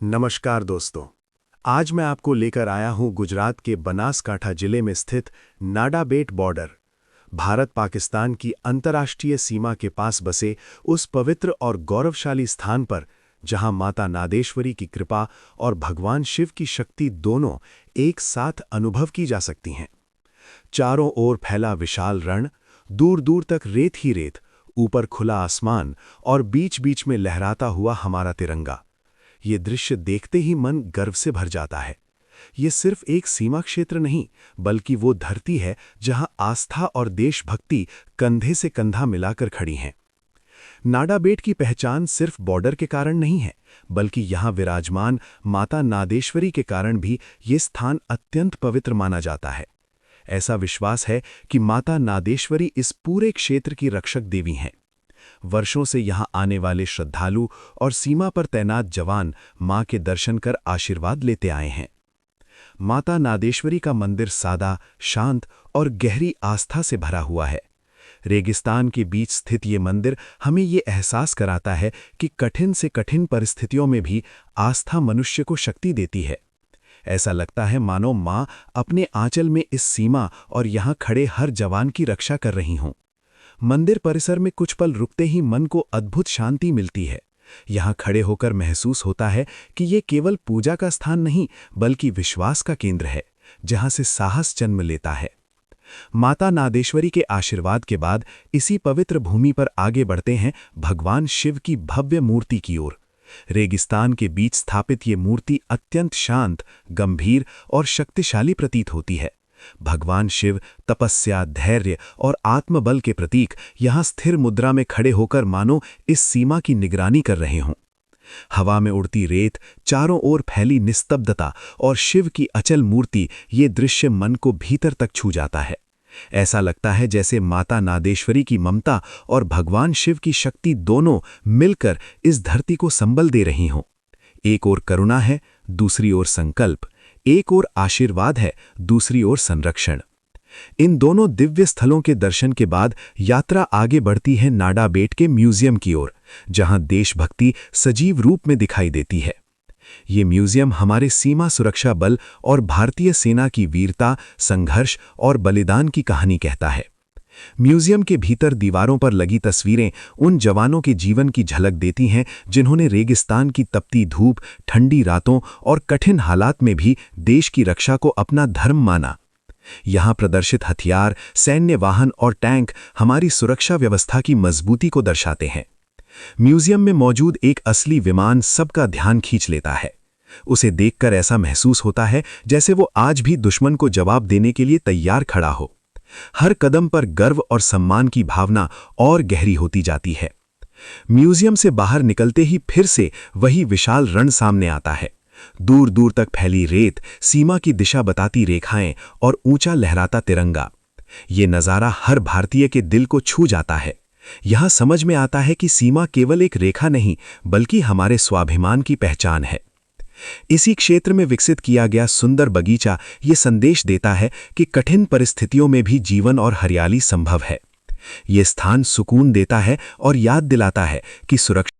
नमस्कार दोस्तों। आज मैं आपको लेकर आया हूं गुजरात के बनासकांठा जिले में स्थित नाडाबेट बॉर्डर, भारत पाकिस्तान की अंतर्राष्ट्रीय सीमा के पास बसे उस पवित्र और गौरवशाली स्थान पर जहां माता नादेश्वरी की कृपा और भगवान शिव की शक्ति दोनों एक साथ अनुभव की जा सकती हैं। चारों ओर फैला विशाल रण, दूर दूर तक रेत ही रेत, ऊपर खुला आसमान और बीच बीच में लहराता हुआ हमारा तिरंगा। ये दृश्य देखते ही मन गर्व से भर जाता है। ये सिर्फ एक सीमा क्षेत्र नहीं, बल्कि वो धरती है जहां आस्था और देशभक्ति कंधे से कंधा मिलाकर खड़ी हैं। नाडाबेट की पहचान सिर्फ बॉर्डर के कारण नहीं है, बल्कि यहाँ विराजमान माता नादेश्वरी के कारण भी ये स्थान अत्यंत पवित्र माना जाता है। ऐसा विश्वास है कि माता नादेश्वरी इस पूरे क्षेत्र की रक्षक देवी हैं। वर्षों से यहाँ आने वाले श्रद्धालु और सीमा पर तैनात जवान मां के दर्शन कर आशीर्वाद लेते आए हैं। माता नादेश्वरी का मंदिर सादा, शांत और गहरी आस्था से भरा हुआ है। रेगिस्तान के बीच स्थित ये मंदिर हमें ये एहसास कराता है कि कठिन से कठिन परिस्थितियों में भी आस्था मनुष्य को शक्ति देती है। ऐसा लगता है मानो मां अपने आंचल में इस सीमा और यहाँ खड़े हर जवान की रक्षा कर रही हों। मंदिर परिसर में कुछ पल रुकते ही मन को अद्भुत शांति मिलती है। यहाँ खड़े होकर महसूस होता है कि ये केवल पूजा का स्थान नहीं, बल्कि विश्वास का केंद्र है, जहाँ से साहस जन्म लेता है। माता नादेश्वरी के आशीर्वाद के बाद इसी पवित्र भूमि पर आगे बढ़ते हैं भगवान शिव की भव्य मूर्ति की ओर। रेगिस्तान के बीच स्थापित ये मूर्ति अत्यंत शांत, गंभीर और शक्तिशाली प्रतीत होती है। भगवान शिव तपस्या, धैर्य और आत्मबल के प्रतीक यहाँ स्थिर मुद्रा में खड़े होकर मानो इस सीमा की निगरानी कर रहे हों। हवा में उड़ती रेत, चारों ओर फैली निस्तब्धता और शिव की अचल मूर्ति, ये दृश्य मन को भीतर तक छू जाता है। ऐसा लगता है जैसे माता नादेश्वरी की ममता और भगवान शिव की शक्ति दोनों मिलकर इस धरती को संबल दे रही हों। एक ओर करुणा है, दूसरी ओर संकल्प। एक ओर आशीर्वाद है, दूसरी ओर संरक्षण। इन दोनों दिव्य स्थलों के दर्शन के बाद यात्रा आगे बढ़ती है नाडाबेट के म्यूजियम की ओर, जहां देशभक्ति सजीव रूप में दिखाई देती है। ये म्यूजियम हमारे सीमा सुरक्षा बल और भारतीय सेना की वीरता, संघर्ष और बलिदान की कहानी कहता है। म्यूजियम के भीतर दीवारों पर लगी तस्वीरें उन जवानों के जीवन की झलक देती हैं जिन्होंने रेगिस्तान की तपती धूप, ठंडी रातों और कठिन हालात में भी देश की रक्षा को अपना धर्म माना। यहाँ प्रदर्शित हथियार, सैन्य वाहन और टैंक हमारी सुरक्षा व्यवस्था की मजबूती को दर्शाते हैं। म्यूजियम में मौजूद एक असली विमान सबका ध्यान खींच लेता है। उसे देखकर ऐसा महसूस होता है जैसे वो आज भी दुश्मन को जवाब देने के लिए तैयार खड़ा हो। हर कदम पर गर्व और सम्मान की भावना और गहरी होती जाती है। म्यूजियम से बाहर निकलते ही फिर से वही विशाल रण सामने आता है। दूर दूर तक फैली रेत, सीमा की दिशा बताती रेखाएं और ऊंचा लहराता तिरंगा। ये नज़ारा हर भारतीय के दिल को छू जाता है। यहाँ समझ में आता है कि सीमा केवल एक रेखा नहीं, बल्कि हमारे स्वाभिमान की पहचान है। इसी क्षेत्र में विकसित किया गया सुंदर बगीचा ये संदेश देता है कि कठिन परिस्थितियों में भी जीवन और हरियाली संभव है। ये स्थान सुकून देता है और याद दिलाता है कि सुरक्षा